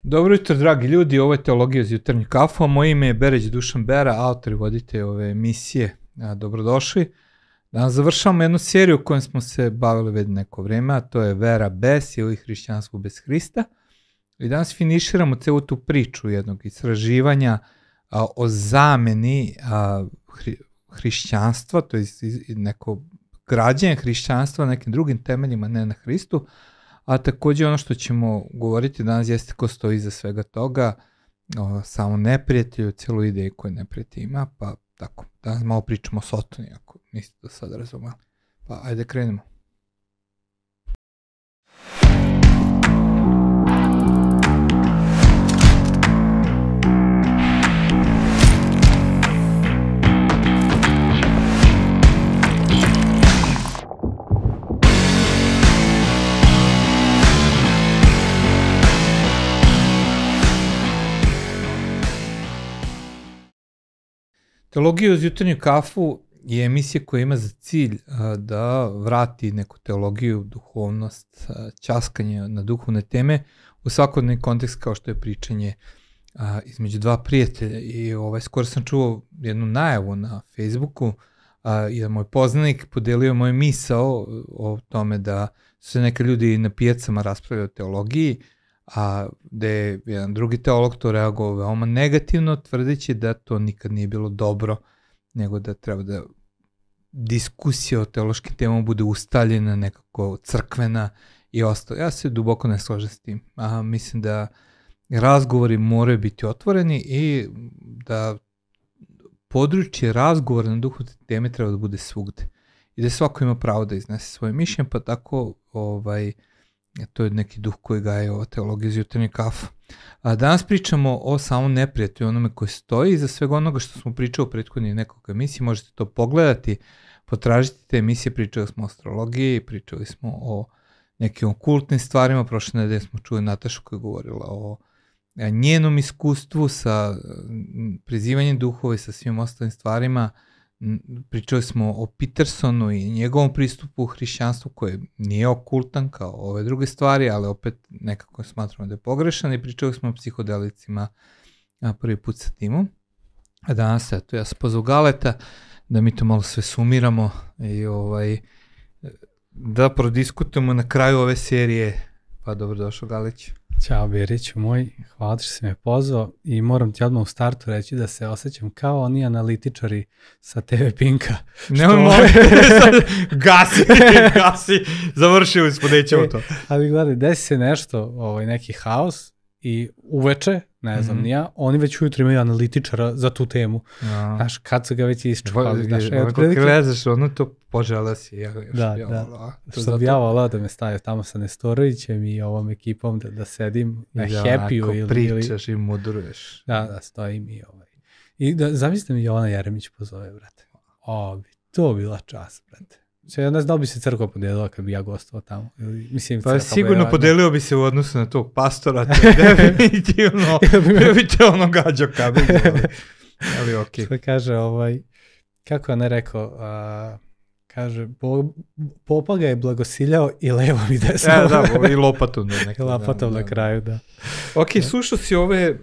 Dobro jutro, dragi ljudi, ovo je Teologija uz jutarnju kafu, a moje ime je Bereć Dušan Bera, autor i voditelj ove emisije. Dobrodošli. Danas završavamo jednu seriju kojom smo se bavili već neko vreme, a to je Vera bez ili hrišćanstvo bez Hrista. I danas finiširamo celu tu priču jednog istraživanja o zameni hrišćanstva, to je neko građenje hrišćanstva na nekim drugim temeljima, ne na Hristu. A takođe ono što ćemo govoriti danas jeste ko stoji iza svega toga, samo neprijatelju, cijelu ideju koju neprijatelj ima, pa tako, danas malo pričamo o Sotoni, ako niste do sada razumeli. Pa ajde krenemo. Teologija uz jutarnju kafu je emisija koja ima za cilj da vrati neku teologiju, duhovnost, ćaskanje na duhovne teme u svakodnevni kontekst kao što je pričanje između dva prijatelja. I skoro sam čuo jednu najavu na Facebooku, jedan moj poznanik podelio moj misao o tome da su se neke ljudi na pijacama raspravljaju o teologiji, a gde je jedan drugi teolog to reagovao veoma negativno, tvrdeći da to nikad nije bilo dobro, nego da treba da diskusija o teološkim temama bude ustaljena, nekako crkvena i ostalo. Ja se duboko ne slažem s tim. Mislim da razgovori moraju biti otvoreni i da područje razgovora na duhovne teme treba da bude svugde. I da svako ima pravo da iznese svoje mišljenje, pa tako to je neki duh koji gaje ova teologija iz jutarnje kafe. Danas pričamo o samom neprijatelju, onome koji stoji iza svega onoga što smo pričali u prethodnih nekoliko emisiji. Možete to pogledati, potražiti te emisije, pričali smo o astrologiji, pričali smo o nekim okultnim stvarima. Prošle nedelje smo čuli Natašu koja je govorila o njenom iskustvu sa prizivanjem duhova i sa svim ostalim stvarima. Pričali smo o Petersonu i njegovom pristupu u hrišćanstvu koji nije okultan kao ove druge stvari, ali opet nekako smatramo da je pogrešan, i pričali smo o psihodelicima prvi put sa timom. A danas, eto, ja sam pozvao Galeta da mi to malo sve sumiramo i da prodiskutujemo na kraju ove serije. Pa dobrodošao, Galić. Ćao Beriću moj, hvala što si me pozvao i moram ti odmah u startu reći da se osjećam kao oni analitičari sa TV Pinka. Nemoj gasi, završili smo, nećemo to. Ali gledaj, desi se nešto, neki haos i uveče, ne znam ni ja, oni već ujutro imaju analitičara za tu temu. Znaš, kad su ga već isčupali. Kako gledaš, ono to požela si. Da. Što bi ja volao da me stavio tamo sa Nestorovićem i ovom ekipom da sedim na happy-u. Ako pričaš i mudruješ. Da, stojim i I da zamislite mi Jovana Jeremić pozove, brate. To bila čast, brate. Ja ne znam da li bi se crkva podelila kad bi ja gostovao tamo. Mislim, pa sigurno podelio bi se u odnosu na tog pastora, definitivno bi te ono gađao kabelj, ali okej. Što kaže, kako je ne rekao, kaže, popa ga je blagosiljao i levo i desno. Da, i lopatom. I lopatom na kraju, da. Okej, slušao si ove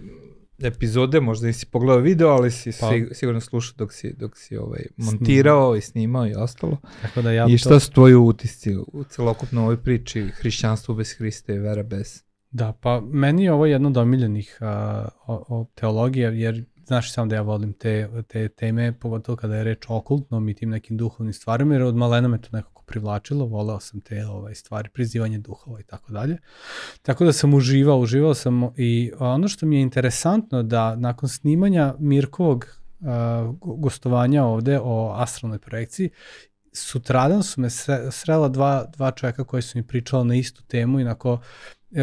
epizode, možda nisi pogledao video, ali si sigurno slušao dok si montirao i snimao i ostalo. Tako da ja I šta su tvoji utisci u celokupnoj ovoj priči hrišćanstvo bez Hrista i vera bez? Da, pa meni je ovo jedno od omiljenih teologija, jer znaš samo da ja volim te teme, pogotovo kada je reč o okultnom i tim nekim duhovnim stvarima, jer od malena me to nekako privlačilo, voleo sam te stvari, prizivanje duhova i tako dalje. Tako da sam uživao sam i ono što mi je interesantno da nakon snimanja Mirkovog gostovanja ovde o astralnoj projekciji, sutradan su me srela dva čovjeka koji su mi pričala na istu temu i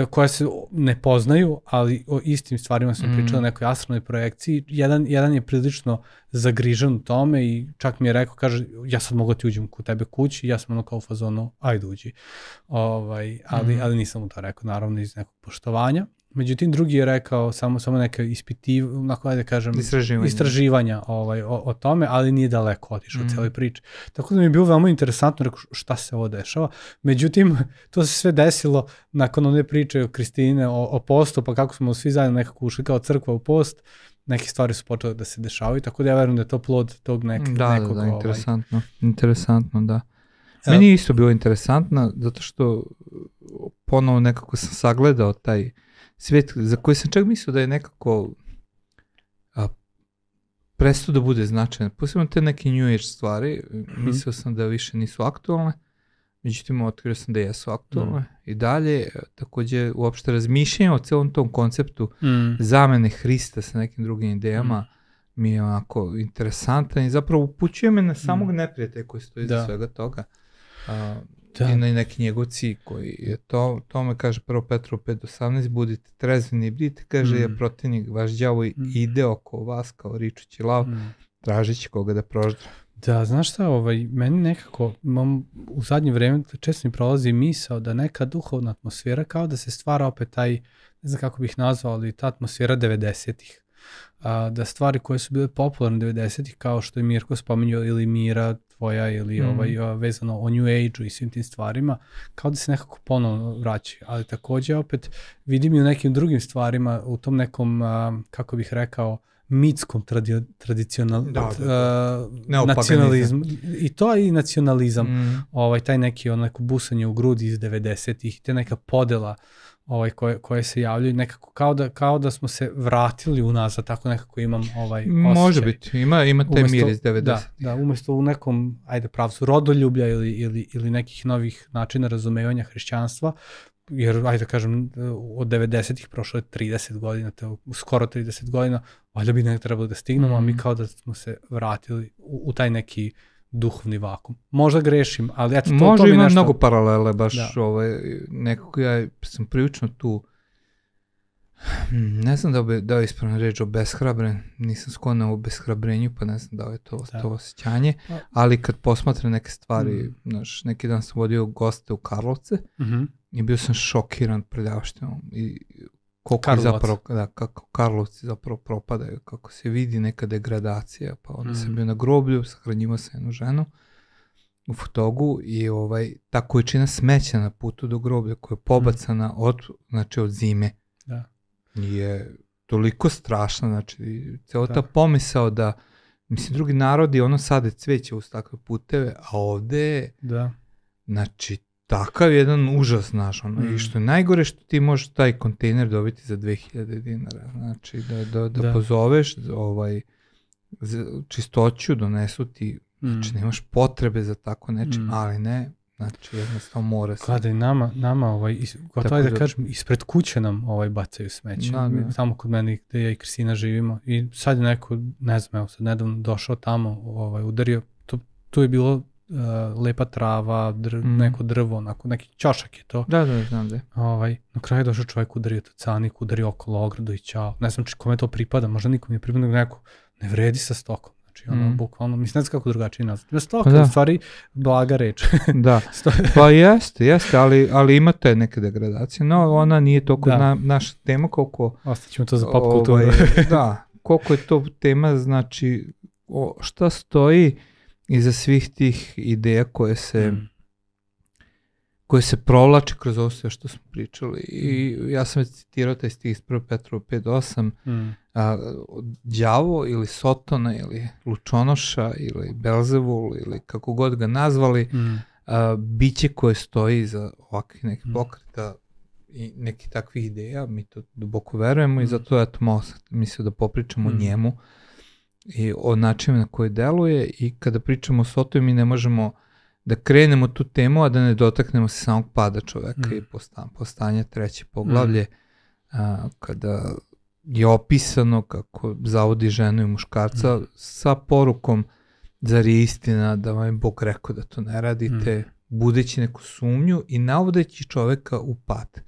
koja se ne poznaju, ali o istim stvarima sam pričala o nekoj astralnoj projekciji. Jedan je prilično zagrižan u tome i čak mi je rekao, kaže, ja sad mogu ti uđem kod tebe kući, ja sam ono kao u fazonu, ajde uđi. Ali nisam mu to rekao, naravno iz nekog poštovanja. Međutim, drugi je rekao samo neka istraživanja o tome, ali nije daleko otišao cijeloj priči. Tako da mi je bilo veoma interesantno, rekao šta se ovo dešava. Međutim, to se sve desilo nakon one priče o Kristine, o postu, pa kako smo svi zajedno nekako ušli kao crkva u post, neke stvari su počele da se dešavaju, tako da ja verujem da je to plod tog nekog... Da, interesantno, da. Meni je isto bilo interesantno, zato što ponovo nekako sam sagledao taj svijet za koji sam čak mislio da je nekako prestao da bude značajan. Posebno te neke New Age stvari, mislio sam da više nisu aktualne, međutim otkrio sam da jesu aktualne i dalje. Također uopšte razmišljanje o celom tom konceptu zamene Hrista sa nekim drugim idejama mi je onako interesantan i zapravo upućuje me na samog neprijatelja koji stoji za svega toga. I na neki njegov cilj koji je to me kaže 1. Petrov 5:18, budite trezveni i bdite, kaže je protivnik, vaš đavo ide oko vas kao ričući lav, tražići koga da proždra. Da, znaš šta, meni nekako, u zadnje vreme često mi prolazi misao da neka duhovna atmosfera kao da se stvara opet taj, ne znam kako bih nazvao, ali ta atmosfera 90-ih. Da stvari koje su bile popularne 90-ih, kao što je Mirko spominjao, ili Mira tvoja, ili vezano o New Age-u i svim tim stvarima, kao da se nekako ponovno vraćaju. Ali također opet vidim i u nekim drugim stvarima, u tom nekom, kako bih rekao, mitskom nacionalizmu. I to je i nacionalizam. Taj neki onako busanje u grudi iz 90-ih, te neka podela koje se javljaju, nekako kao da smo se vratili unazad, tako nekako imam osjećaj. Može biti, ima taj mir iz 90-ih. Da, umjesto u nekom, pravcu rodoljublja ili nekih novih načina razumevanja hrišćanstva, jer, da kažem, od 90-ih prošlo je 30 godina, skoro 30 godina, valjda bi nekako trebalo da stignemo, a mi kao da smo se vratili u taj neki duhovni vakum. Možda grešim, ali eto, to ima nešto... mnogo paralele, baš nekako ja sam prilično tu, ne znam da je ispravna reč obeshrabren, nisam sklon u obeshrabrenju, pa ne znam da je to osjećanje, ali kad posmatram neke stvari, neki dan sam vodio goste u Karlovce i bio sam šokiran prljavštinom i kako Karlovci zapravo propadaju, kako se vidi neka degradacija, pa onda sam bio na groblju, sahranjivao sam jednu ženu u Futogu i ta količina smeća na putu do groblja koja je pobacana od zime je toliko strašna, znači cijela ta pomisao da, mislim, drugi narodi sade cveće uz takve puteve, a ovde znači takav jedan užas, znaš, i što je najgore što ti možeš taj kontejner dobiti za 2000 dinara, znači da pozoveš čistoću, donesu ti, znači nemaš potrebe za tako nečim, ali ne, znači jednostavno mora se. Kada i nama gotovo da kažem, ispred kuće nam bacaju smeće, tamo kod mene gde ja i Kristina živimo i sad je neko, ne znam, sad nedavno došao tamo, udario, tu je bilo lepa trava, neko drvo, onako, neki ćošak je to. Da, znam da. Na kraju je došao čovjek, udario tocanik, udario okolo ogradu i ćao. Ne znam kome to pripada, možda nikom ne pripada, nego neko ne vredi sa stokom. Znači, bukvalno, mislim, ne znam kako drugačije nazvati. Stok je u stvari blaga reč. Da, pa jeste, ali ima te neke degradacije, no ona nije toliko naša tema koliko... Ostaćemo to za pop kulturu. Da, koliko je to tema, znači, šta stoji iza svih tih ideja koje se provlače kroz ovo sve što smo pričali. I ja sam citirao taj stih iz 1. Petrova 5:8, đavo ili Sotona ili Lučonoša ili Belzevul ili kako god ga nazvali, biće koje stoji iza ovakvih nekih pokreta i nekih takvih ideja, mi to duboko verujemo i zato malo mislio da popričamo o njemu i o načinu na koji deluje, i kada pričamo o Sotoju mi ne možemo da krenemo tu temu, a da ne dotaknemo se samog pada čoveka i postanja 3. poglavlje, kada je opisano kako zavodi ženu i muškarca sa porukom zar je istina da vam je Bog rekao da to ne radite, budeći neku sumnju i navodeći čoveka u pad.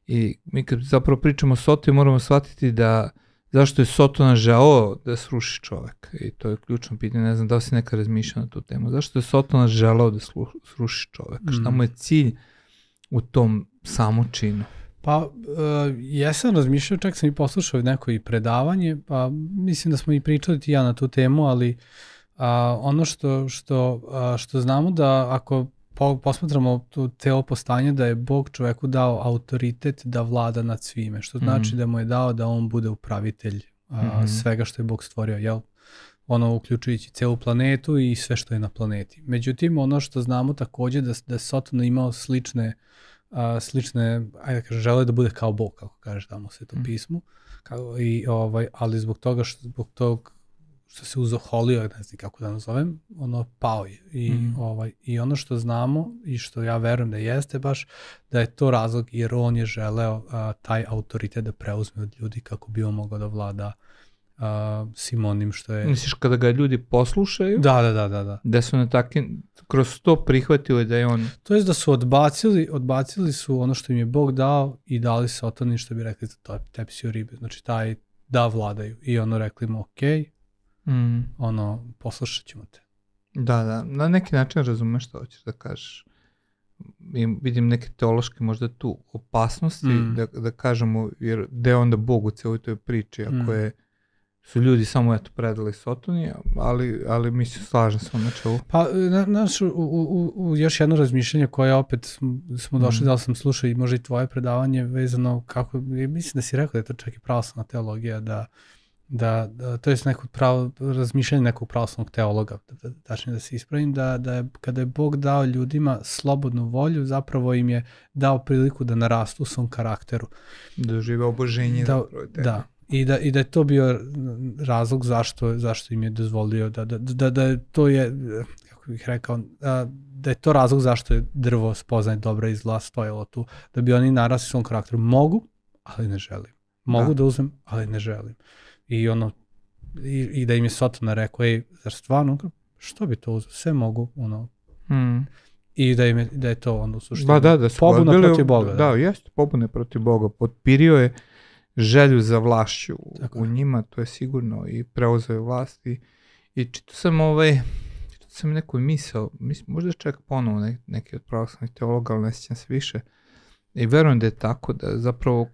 I mi kad zapravo pričamo o Sotoju moramo shvatiti da zašto je Sotona želeo da sruši čoveka, i to je ključno pitanje, ne znam da li si nekad razmišljao na tu temu, zašto je Sotona želeo da sruši čoveka, šta mu je cilj u tom samočinu? Pa, jesam razmišljao, čak sam i poslušao neko i predavanje, pa mislim da smo i pričali ti ja na tu temu, ali ono što znamo da ako posmatramo tu celo postanje da je Bog čoveku dao autoritet da vlada nad svime, što znači da mu je dao da on bude upravitelj svega što je Bog stvorio, jel? Ono uključujući celu planetu i sve što je na planeti. Međutim, ono što znamo takođe da je Satan imao slične, ajde da kažem, žele da bude kao Bog, kako kaže tamo u Svetom pismu, ali zbog toga što se uzoholio, ne znam kako da nazovem, ono pao je. I ono što znamo i što ja verujem da jeste baš, da je to razlog jer on je želeo taj autoritet da preuzme od ljudi kako bi on mogao da vlada svim onim što je... Misliš kada ga ljudi poslušaju? Da. Da su na kroz to prihvatili da je on... To je da su odbacili su ono što im je Bog dao i dali Satani, što bi rekli za tepsiju ribe. Znači taj da vladaju. I ono rekli mu okej, ono, poslušat ćemo te. Da, na neki način razumeš što hoćeš da kažeš. I vidim neke teološke možda tu opasnosti, da kažemo, jer gde je onda Bog u celoj toj priči, ako su ljudi samo predali Satani, ali mi se slažem sa ovom načelu. Pa, u još jedno razmišljanje koje opet smo došli, da li sam slušao i možda i tvoje predavanje vezano kako, mislim da si rekao da je to čak i pravoslavna teologija, da to je neko razmišljanje nekog pravoslavnog teologa, tačnije da se ispravim, da je kada je Bog dao ljudima slobodnu volju, zapravo im je dao priliku da narastu u svom karakteru. Da žive oboženje. Da. I da je to bio razlog zašto im je dozvolio da to je, kako bih rekao, da je to razlog zašto je drvo spoznaje dobra i zla stojalo tu, da bi oni narasli u svom karakteru. Mogu, ali ne želim. Mogu da uzmem, ali ne želim. I da im je Sotona rekao, zar stvarno, što bi to uzeo? Sve mogu, I da je to u suštini pobuna protiv Boga. Da, jeste, pobune protiv Boga. Potpirio je želju za vlašću u njima, to je sigurno, i preuzeo je vlast. I čitao sam neku misao, možda čak ponovo neki od pravoslavnih teologa, ali ne sjećam se više. I verujem da je tako, da zapravo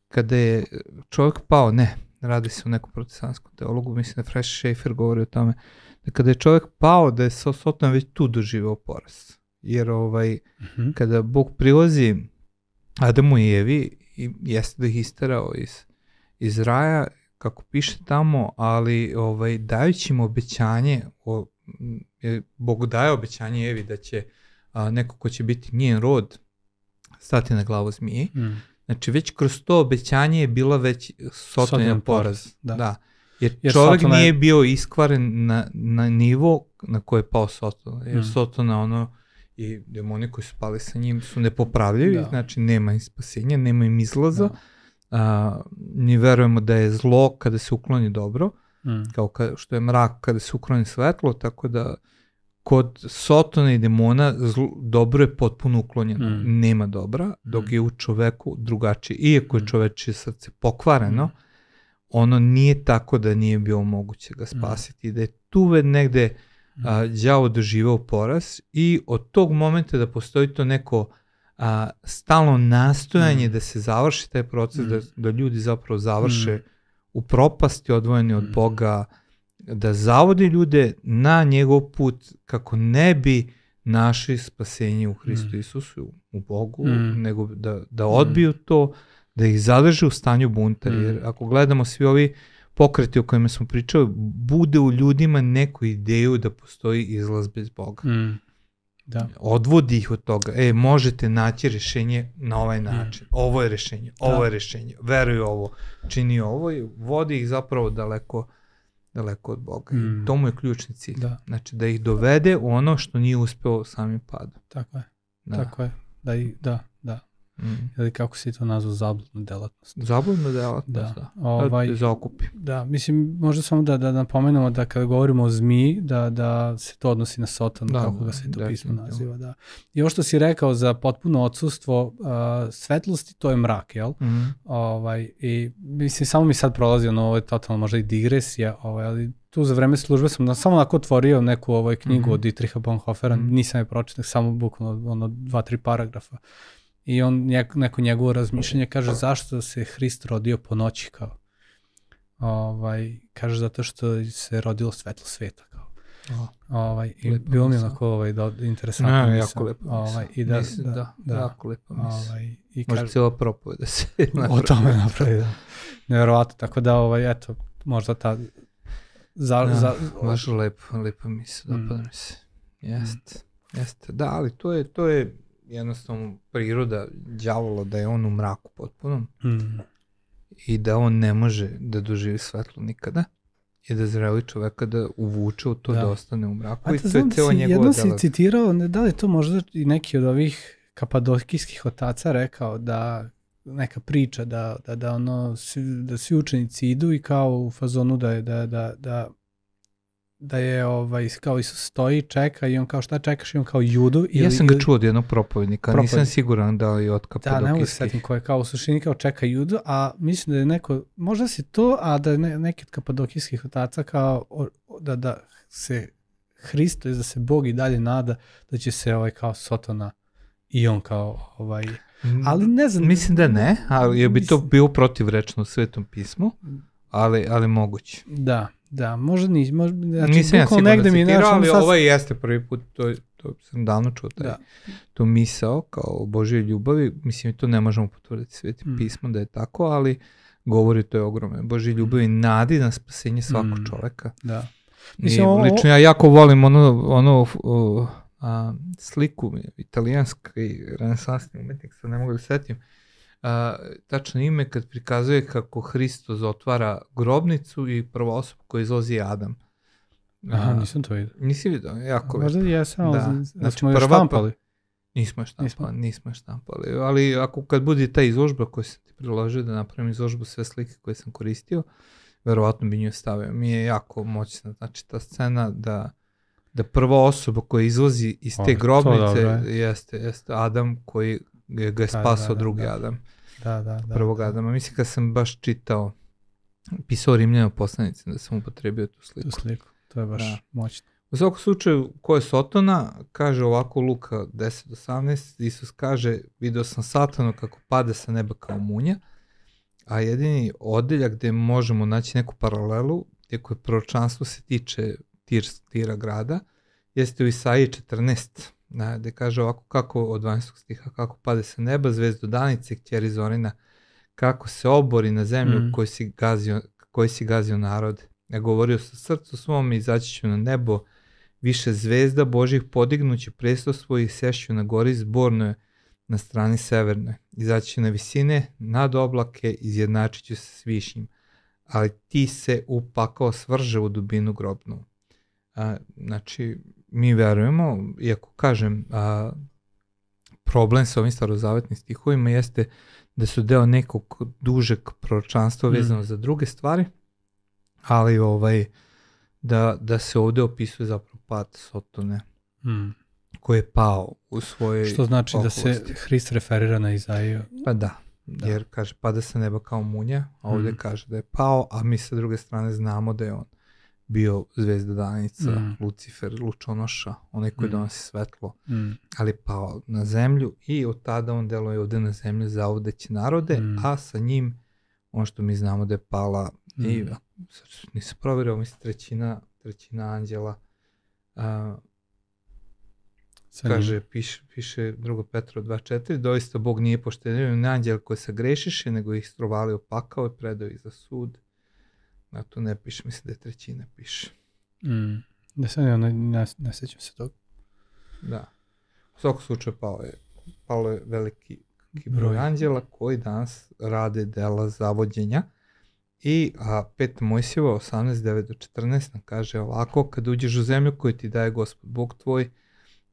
kada je čovjek pao, radi se o nekom protestantskom teologu, mislim da Fresh Schaeffer govori o tome, da kada je čovjek pao, da je Satan već tu doživeo poraz. Jer kada Bog prilazi Adamu i Evi, i jeste da ih isterao iz raja, kako piše tamo, ali dajući im obećanje, Bog daje obećanje Evi da će neko ko će biti njen rod stati na glavu zmije. Znači već kroz to obećanje je bila već Satanov poraz. Da. Jer čovjek nije bio iskvaren na nivo na koje je pao Satan. Jer Satana i demoni koji su pali sa njim su nepopravljivi, znači nema im spasenja, nema im izlaza. Mi verujemo da je zlo kada se ukloni dobro, kao što je mrak kada se ukloni svetlo, tako da kod Satana i demona dobro je potpuno uklonjeno, nema dobra, dok je u čoveku drugačije. Iako je čovečije srce pokvareno, ono nije tako da nije bilo moguće ga spasiti, da je tu već negde đavo doživao poraz i od tog momenta da postoji to neko stalno nastojanje da se završi taj proces, da ljudi zapravo završe u propasti, odvojeni od Boga, da zavodi ljude na njegov put kako ne bi našli spasenje u Hristu Isusu, u Bogu, nego da odbiju to, da ih zadrže u stanju bunta. Jer ako gledamo svi ovi pokreti o kojima smo pričali, bude u ljudima neku ideju da postoji izlaz bez Boga. Odvodi ih od toga. Možete naći rešenje na ovaj način. Ovo je rešenje, ovo je rešenje. Veruj ovo, čini ovo i vodi ih zapravo daleko od Boga. I to mu je ključni cilj. Znači da ih dovede u ono što nije uspeo samim padom. Tako je. Tako je. Da. Ili kako si to nazvao, zabludna delatnost. Zabludna delatnost, da zaokupi. Da, mislim, možda samo da napomenemo da kada govorimo o zmiji, da se to odnosi na Satanu, kako ga se to pismo naziva. Da. I ovo što si rekao za potpuno odsustvo svetlosti, to je mrak, jel? I mislim, samo mi sad prolazi ovo je totalno možda i digresija, ali tu za vreme službe sam samo onako otvorio neku knjigu od Dietricha Bonhoeffera, nisam je pročitao, samo bukvalno 2-3 paragrafa. I on, neko njegovo razmišljanje kaže zašto se Hrist rodio po noći kao. Kaže zato što se rodilo svetlo sveta kao. I bilo mi onako interesantno. Jako lepo jako lepo mislim. Može cijela propoved da se o tome napravi, da. Nevjerovatno, tako da, eto, možda ta... Baš lepo mislim, dopada mi se. Jeste. Da, ali to je jednostavno priroda đavola da je on u mraku potpunom i da on ne može da doživi svetlo nikada i da zreli čoveka da uvuče u to da ostane u mraku. I to je cijela njegova jedno si citirao, da li je to možda i neki od ovih kapadokijskih otaca rekao da neka priča da svi učenici idu i kao u fazonu da je kao Isus stoji, čeka i on kao šta čekaš i on kao judu. Ja sam ga čuo od jednog propovednika, nisam siguran da li je od kapadokijskih. Da, ne mogu se setim ko je kao u suštini kao čeka judu, a mislim da je neko, možda si to, a da je neki od kapadokijskih otaca kao da se Hristo da se Bog i dalje nada da će se kao Sotona i on kao ali ne znam. Mislim da ne, ali je bi to bio protivrečno u Svetom pismu, ali moguće. Da, možda nisam ja sigurno citirao, ali ovaj jeste prvi put, to sam davno čuo to misao kao Božje ljubavi, mislim to ne možemo potvrditi Svetim pismom da je tako, ali govori to je ogromno Božje ljubavi, nadi na spasenje svakog čoveka. Da. Lično ja jako volim ono sliku italijanski renesansni umetnik, sad ne mogu da setim tačno ime, kad prikazuje kako Hristos otvara grobnicu i prva osoba koja izlazi je Adam. Aha, nisam to vidio. Nisi vidio, jako možda jesam, ali znači, smo je štampali. Nismo je štampali, ali kad bude ta izložba koju sam ti priložio da napravim izložbu sve slike koje sam koristio, verovatno bi nju stavio. Mi je jako moćna, znači ta scena da prva osoba koja izlazi iz te grobnice jeste Adam koji ga je spasao drugi Adam. Prvog Adama. Mislim kad sam baš pisao Rimljana poslanici da sam upotrebio tu sliku. To je baš moćno. U svakom slučaju, ko je Sotona, kaže ovako Luka 10:18, Isus kaže, video sam Satanu kako pada sa neba kao munja, a jedini odeljak gde možemo naći neku paralelu, gdje koje proročanstvo se tiče Tira grada, jeste u Isaiji 14, gde kaže ovako kako od 12. stiha, kako pade sa neba zvezdodanice, kćeri Zorina, kako se obori na zemlju koji si gazio narod. Ja govorio sa srcu svom, izaći ću na nebo, više zvezda Božih podignući prestol svoj i sešću na gori zbornoj na strani severnoj. Izaći ću na visine, nad oblake, izjednačit ću se s višnjim, ali ti se upakao svrže u dubinu grobnu. Znači, mi verujemo, iako kažem, problem sa ovim starozavetnim stihovima jeste da su deo nekog dužeg proročanstva vezano za druge stvari, ali da se ovdje opisuje zapravo pad Sotone koji je pao u svojoj što znači okolosti. Da se Hrist referira na Izaiju. Pa da, jer kaže pada sa neba kao munja, a ovdje kaže da je pao, a mi sa druge strane znamo da je on bio zvezdodanica, Lucifer, lučonoša, onaj koji donosi svetlo, ali pao na zemlju i od tada on deluje ovdje na zemlju zavodeći narode, a sa njim ono što mi znamo da je pala i nisam provjerio, mislim trećina anđela, kaže, piše 2. Petra 2:4, doista Bog nije poštenio ni anđela koji se grešiše, nego ih strovalio pakao i predao ih za sud. Na to ne piše, mislim da je trećina piše. Da sad ne sjećam se toga. Da. U svakom slučaju palo je veliki broj anđela koji danas rade dela zavođenja. I 5. Mojsijeva 18:9-14 nam kaže ovako, kad uđeš u zemlju koju ti daje Gospod Bog tvoj,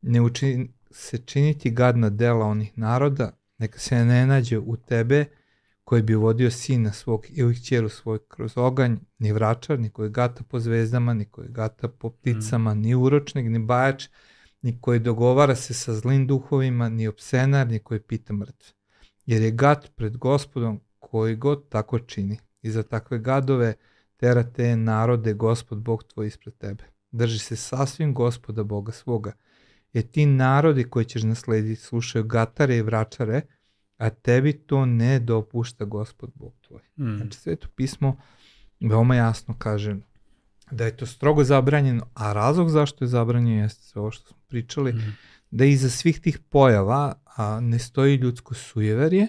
ne učini se činiti gadna dela onih naroda, neka se ne nađe u tebe koji bi vodio sina svog ili kćeru svoj kroz oganj, ni vračar, ni koji gata po zvezdama, ni koji gata po pticama, ni uročnik, ni bajač, ni koji dogovara se sa zlim duhovima, ni opsenar, ni koji pita mrtve. Jer je gat pred Gospodom koji god tako čini. I za takve gadove tera te narode Gospod Bog tvoj ispred tebe. Drži se sasvim Gospoda Boga svoga. Jer ti narodi koji ćeš naslediti slušaju gatare i vračare, a tebi to ne dopušta Gospod Bog tvoj. Znači, Sveto pismo veoma jasno kaže da je to strogo zabranjeno, a razlog zašto je zabranjeno jeste sve ovo što smo pričali, da iza svih tih pojava ne stoji ljudsko sujeverje,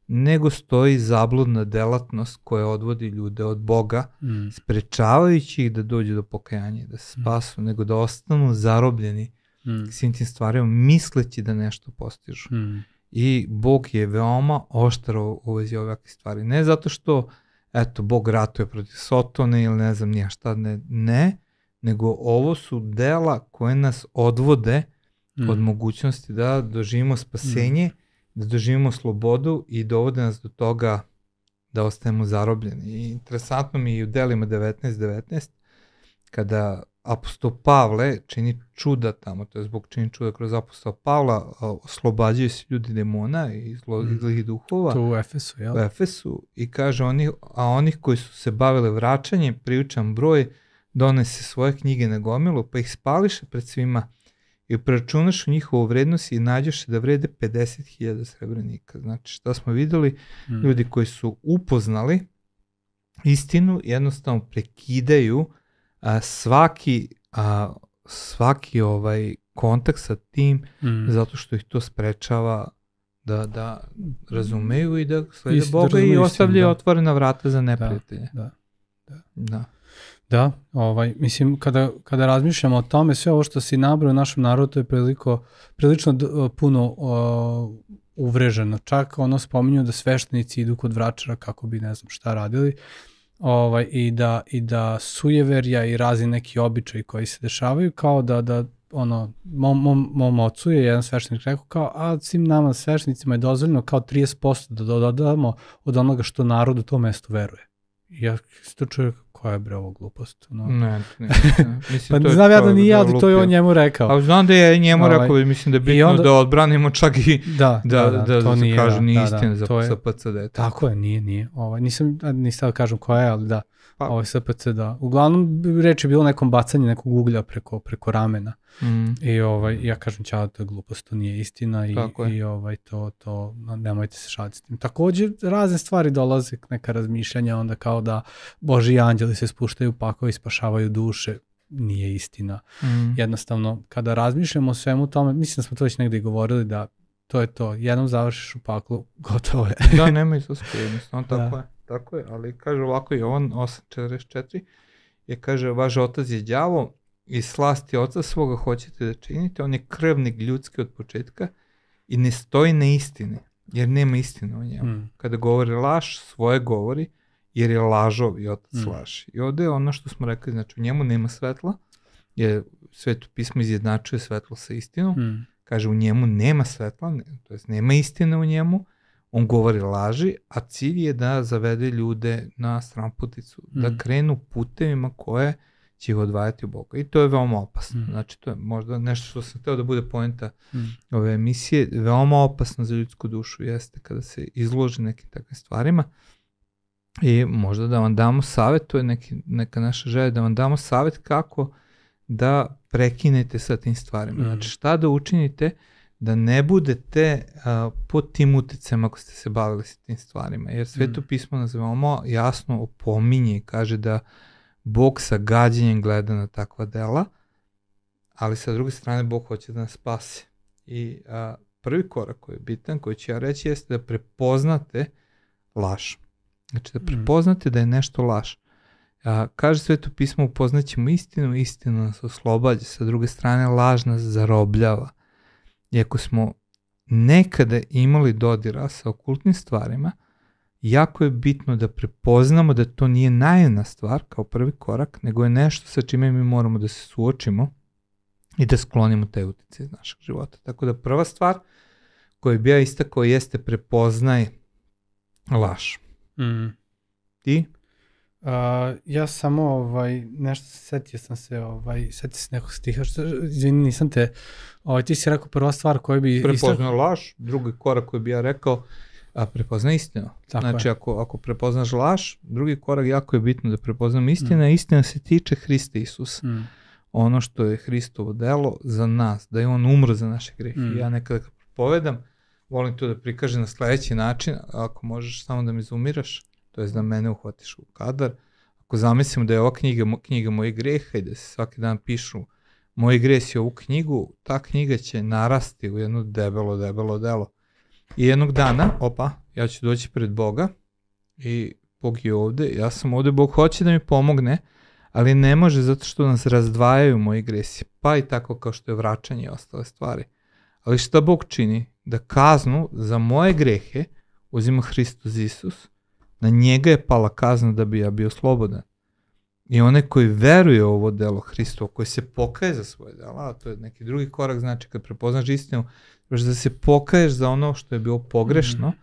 nego stoji zabludna delatnost koja odvodi ljude od Boga, sprečavajući ih da dođu do pokajanja, da se spasu, nego da ostanu zarobljeni svim tim stvarima, misleći da nešto postižu. I Bog je veoma oštar u vezi ovakve stvari. Ne zato što, eto, Bog ratuje protiv Sotone ili ne znam nija šta, ne, nego ovo su dela koje nas odvode od mogućnosti da doživimo spasenje, da doživimo slobodu i dovode nas do toga da ostajemo zarobljeni. I interesantno mi je u delima 19.19, kada apostol Pavle čini čuda tamo, to je zbog čini čuda kroz apostola Pavla, oslobađaju se ljudi demona i zlih duhova. To u Efesu, jel? U Efesu i kaže, onih koji su se bavili vraćanjem, priučan broj, donese svoje knjige na gomilu, pa ih spališe pred svima i preračunaš u njihovu vrednost i nađeš da vrede 50.000 srebrenika. Znači, šta smo videli? Ljudi koji su upoznali istinu, jednostavno prekidaju svaki kontakt sa tim, zato što ih to sprečava da razumeju i da slede Boga i ostavljaju otvorena vrata za neprijatelje. Da, mislim, kada razmišljamo o tome, sve ovo što si nabrao u našem narodu je prilično puno uvreženo. Čak spominju da sveštenici idu kod vračara kako bi ne znam šta radili, i da sujeverja i razni neki običaji koji se dešavaju, kao da mom ocu je jedan sveštenik rekao kao, a svim nama sveštenicima je dozvoljeno kao 30% da dodamo od onoga što narod u to mesto veruje. I ja isto čujem, koja je bre ovo glupost? Ne. Pa znam ja da nije, ali to je on njemu rekao. A znam da je njemu rekao, mislim da je bitno da odbranimo čak i da kažu nije istina za SPCD. Tako je, nije. Nisam da kažem koja je, ali da. SPC, da. Uglavnom, reč je bilo nekom bacanju nekog uglja preko ramena. I ja kažem, to je glupost, to nije istina i to nemojte se šaliti s tim. Također, razne stvari dolaze, neka razmišljanja, onda kao da Božji anđeli se spuštaju u pakao i spašavaju duše, nije istina. Jednostavno, kada razmišljamo o svemu tome, mislim da smo to već negdje govorili, da to je to, jednom završiš u paklu, gotovo je. Da, nema izlaska, jednostavno, tako je, ali kaže ovako Jovan 8.44, kaže, vaš otac je đavo i slasti oca svoga hoćete da činite, on je krvnik ljudski od početka i ne stoji na istini, jer nema istine u njemu. Kada govori laž, svoje govori, jer je lažov i otac laži. I ovdje je ono što smo rekli, znači u njemu nema svetla, jer Sveto pismo izjednačuje svetlo sa istinom, kaže u njemu nema svetla, to jest nema istine u njemu, on govori laži, a cilj je da zavede ljude na stranputicu, da krenu putevima koje će ih odvajati u Boga. I to je veoma opasno. Znači, to je možda nešto što sam hteo da bude poenta ove emisije. Veoma opasno za ljudsku dušu jeste kada se izloži nekim takvim stvarima. I možda da vam damo savjet, to je neka naša želja, da vam damo savjet kako da prekinete sa tim stvarima. Znači, šta da učinite da ne budete pod tim uticama ako ste se bavili sa tim stvarima. Jer Sveto pismo nas veoma jasno opominje i kaže da Bog sa gađenjem gleda na takva dela, ali sa druge strane Bog hoće da nas spasi. I prvi korak koji je bitan, koji ću ja reći, jeste da prepoznate laž. Znači da prepoznate da je nešto laž. Kaže Sveto pismo, upoznaćemo istinu, istina nas oslobađa, sa druge strane laž nas zarobljava. I ako smo nekada imali dodira sa okultnim stvarima, jako je bitno da prepoznamo da to nije naivna stvar kao prvi korak, nego je nešto sa čime mi moramo da se suočimo i da sklonimo te utice iz našeg života. Tako da prva stvar koju bi ja istakao jeste prepoznaj laž. Ti? Ja samo nešto setio sam se nekog stiha, izvini, nisam te, ti si rekao prva stvar koju bi prepoznao laž, drugi korak koji bi ja rekao, prepoznaj istinu. Znači ako prepoznaš laž, drugi korak jako je bitno da prepoznam istinu, istina se tiče Hrista Isusa. Ono što je Hristovo delo za nas, da je on umro za naše grehe. Ja nekada kad propovedam volim to da prikažem na sledeći način, ako možeš samo da me zoomiraš, to je da mene uhvatiš u kadar. Ako zamislimo da je ova knjiga mojih greha i da se svaki dan pišu moji gresi ovu knjigu, ta knjiga će narasti u jedno debelo delo. I jednog dana, ja ću doći pred Boga i Bog je ovde, ja sam ovde, Bog hoće da mi pomogne, ali ne može zato što nas razdvajaju moji gresi, pa i tako kao što je vraćanje i ostale stvari. Ali šta Bog čini? Da kaznu za moje grehe uzima Hristos Isus, na njega je pala kazna da bi ja bio slobodan. I onaj koji veruje u ovo delo Hristovo, koji se pokaje za svoje delo, a to je neki drugi korak, znači kad prepoznaš istinu, da se pokaješ za ono što je bilo pogrešno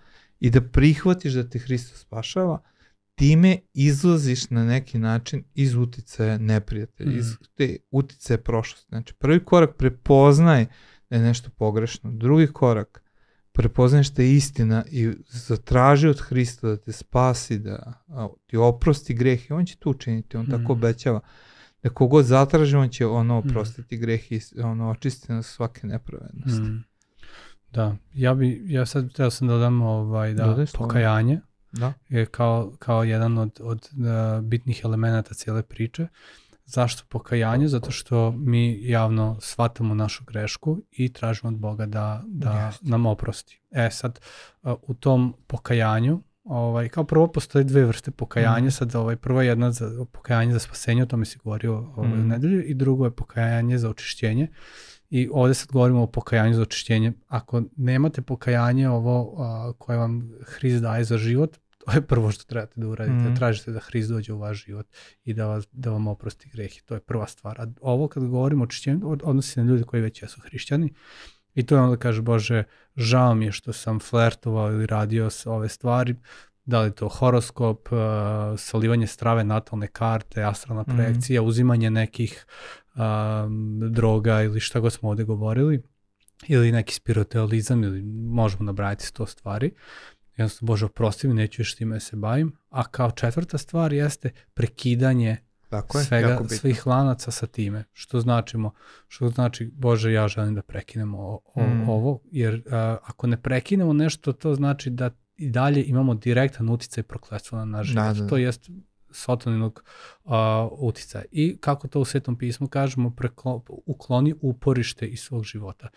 i da prihvatiš da te Hristos spašava, time izlaziš na neki način iz uticaja neprijatelja, iz te uticaje prošlosti. Znači prvi korak prepoznaj da je nešto pogrešno, drugi korak prepoznaj što je istina i zatraži od Hrista da te spasi, da ti oprosti greh i on će to učiniti, on tako obećava. Da kogod zatraži, on će oprostiti greh i očistiti nas svake nepravednosti. Da, ja sad trebao sam da dodam pokajanje je kao jedan od bitnih elemenata cijele priče. Zašto pokajanje? Zato što mi javno shvatamo našu grešku i tražimo od Boga da nam oprosti. Sad, u tom pokajanju, kao prvo postoje dve vrste pokajanja, sad prvo je jedna za pokajanje za spasenje, o tome si govorio u nedelju, i drugo je pokajanje za očišćenje. I ovdje sad govorimo o pokajanju za očišćenje. Ako nemate pokajanje koje vam Hrist daje za život, to je prvo što trebate da uradite. Tražite da Hrist dođe u vaš život i da vam oprosti grehe. To je prva stvar. A ovo kad govorimo o očišćenju, odnosi se na ljudi koji već jesu hrišćani. I to je onda kaže, Bože, žao mi je što sam flertovao ili radio ove stvari, da li to horoskop, solivanje strave, natalne karte, astralna projekcija, uzimanje nekih droga ili šta god smo ovdje govorili, ili neki spiritualizam, ili možemo nabrajati 100 stvari. Jednostavno, Bože, oprosti mi, neću još time se bavim. A kao četvrta stvar jeste prekidanje svih lanaca sa time. Što znači, Bože, ja želim da prekinemo ovo, jer ako ne prekinemo nešto, to znači da i dalje imamo direktan uticaj prokletstva na naš život. To jest Sataninog uticaja. I kako to u Svetom pismu kažemo, ukloni uporište iz svog života.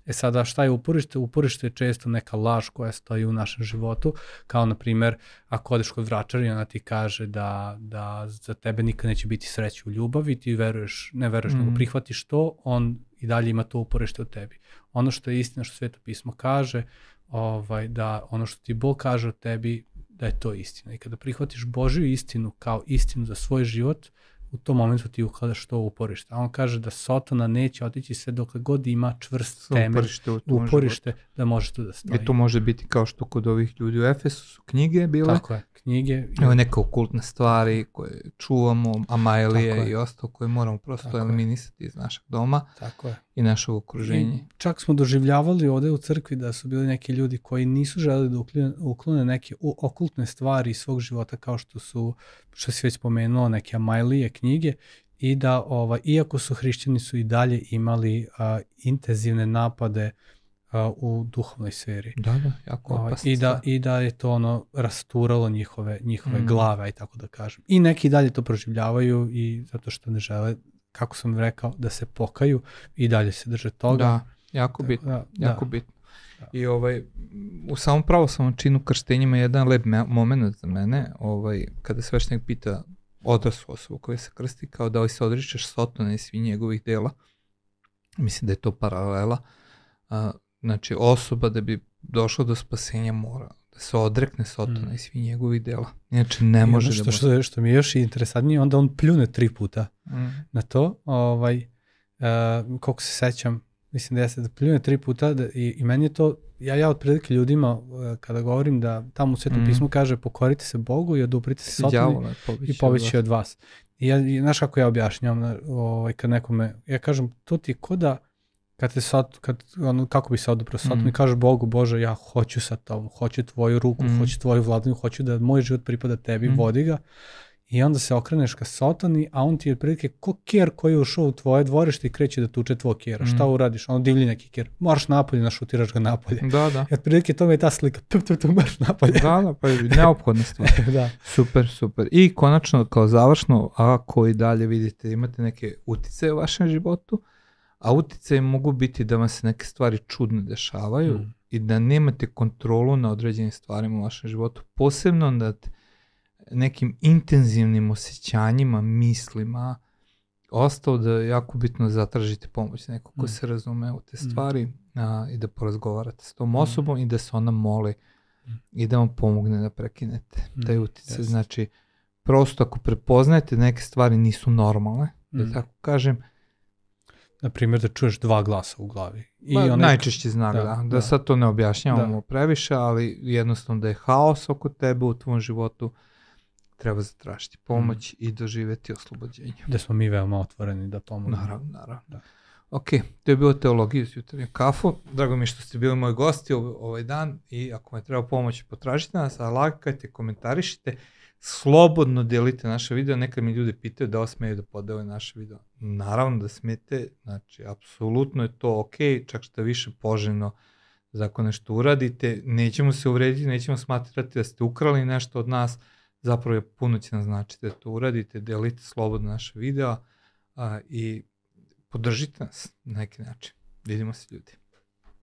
Sada šta je uporište? Uporište je često neka laž koja stoji u našem životu, kao na primjer ako odeš kod vračara i ona ti kaže da za tebe nikad neće biti sreće u ljubavi, ti ne veruješ nego prihvatiš to, on i dalje ima to uporište u tebi. Ono što je istina, što Sveto pismo kaže, da ono što ti Bog kaže o tebi, da je to istina. I kada prihvatiš Božju istinu kao istinu za svoj život, u tom momentu ti ukladaš to uporište. A on kaže da Satana neće otići sve dokle god ima čvrst temelj, uporište da može tu da stoji. I to može biti kao što kod ovih ljudi u Efesu su knjige bile. Tako je, knjige. Evo neke okultne stvari koje čuvamo, amajlije i ostalo koje moramo prosto eliminisati iz našeg doma i našeg okruženja. I čak smo doživljavali ovdje u crkvi da su bili neki ljudi koji nisu želeli da uklone neke okultne stvari iz svog života, kao što si već spomenuo, neke amajlije, knjige, i da iako su hrišćani su i dalje imali intenzivne napade u duhovnoj sferi. Da, jako opasno. I da je to rasturalo njihove glave, i tako da kažem. I neki dalje to proživljavaju i zato što ne žele, kako sam rekao, da se pokaju i dalje se drže toga. Da, jako bitno. I u samom pravoslavnom činu krštenjima je jedan lep moment za mene, kada sveštenik pita odraslu osobu koja se krsti, kao da li se odričeš Satana i svih njegovih dela. Mislim da je to paralela. Znači, osoba da bi došla do spasenja mora da se odrekne Satana i svih njegovih dela. Inače, ne može da može. Što mi je još interesantnije, onda on pljune 3 puta na to. Koliko se sećam, mislim da jeste da pljune 3 puta i meni je to, ja otprilike ljudima kada govorim da tamo u Svetom pismu kaže pokorite se Bogu i oduprite se Satanu i pobeći od vas. I znaš kako ja objašnjavam kad nekome, ja kažem, to ti je ko da kako bi se oduprao Satanu i kažeš Bogu, Bože, ja hoću sa tobom, hoću tvoju ruku, hoću tvoju vladavinu, hoću da moj život pripada tebi, vodi ga. i onda se okreneš ka Sotoni, a on ti je otprilike ko ker koji je ušao u tvoje dvorište i kreće da tuče tvoj kera. Šta uradiš? Ono divlji neki ker. Moraš napolje, našutiraš ga napolje. Da. I otprilike to mi je ta slika. Tu moraš napolje. Da, pa je neophodna stvar. Da. Super. I konačno, kao završno, ako i dalje vidite, imate neke uticaje u vašem životu, a uticaje mogu biti da vam se neke stvari čudno dešavaju i da nemate kontrolu na određenim stvarima u vašem životu, posebno nad nekim intenzivnim osjećanjima, mislima, ostao da je jako bitno zatražite pomoć nekog ko se razume u te stvari i da porazgovarate s tom osobom i da se ona moli i da vam pomogne da prekinete taj uticaj. Znači, prosto ako prepoznajete neke stvari nisu normalne, da tako kažem, na primjer da čuješ 2 glasa u glavi. Najčešći znak, da sad to ne objašnjavamo previše, ali jednostavno da je haos oko tebe u tvom životu, treba zatražiti pomoć i doživjeti oslobođenje. Da smo mi veoma otvoreni da pomognemo. Naravno. Da. Ok, to je bilo Teologija uz jutarnju kafu. Drago mi je što ste bili moji gosti ovaj dan i ako vam treba pomoć, potražite nas, a lajkajte, komentarišite, slobodno delite naše video. Nekad mi ljudi pitaju da li smeju da podele naše video. Naravno da smete, znači apsolutno je to ok, čak što je više poželjno da ako nešto uradite, nećemo se uvrediti, nećemo smatrati da ste ukrali nešto od nas, zapravo je puno će nam značiti da to uradite, delite slobodno naše videa i podržite nas na neki način. Vidimo se ljudi.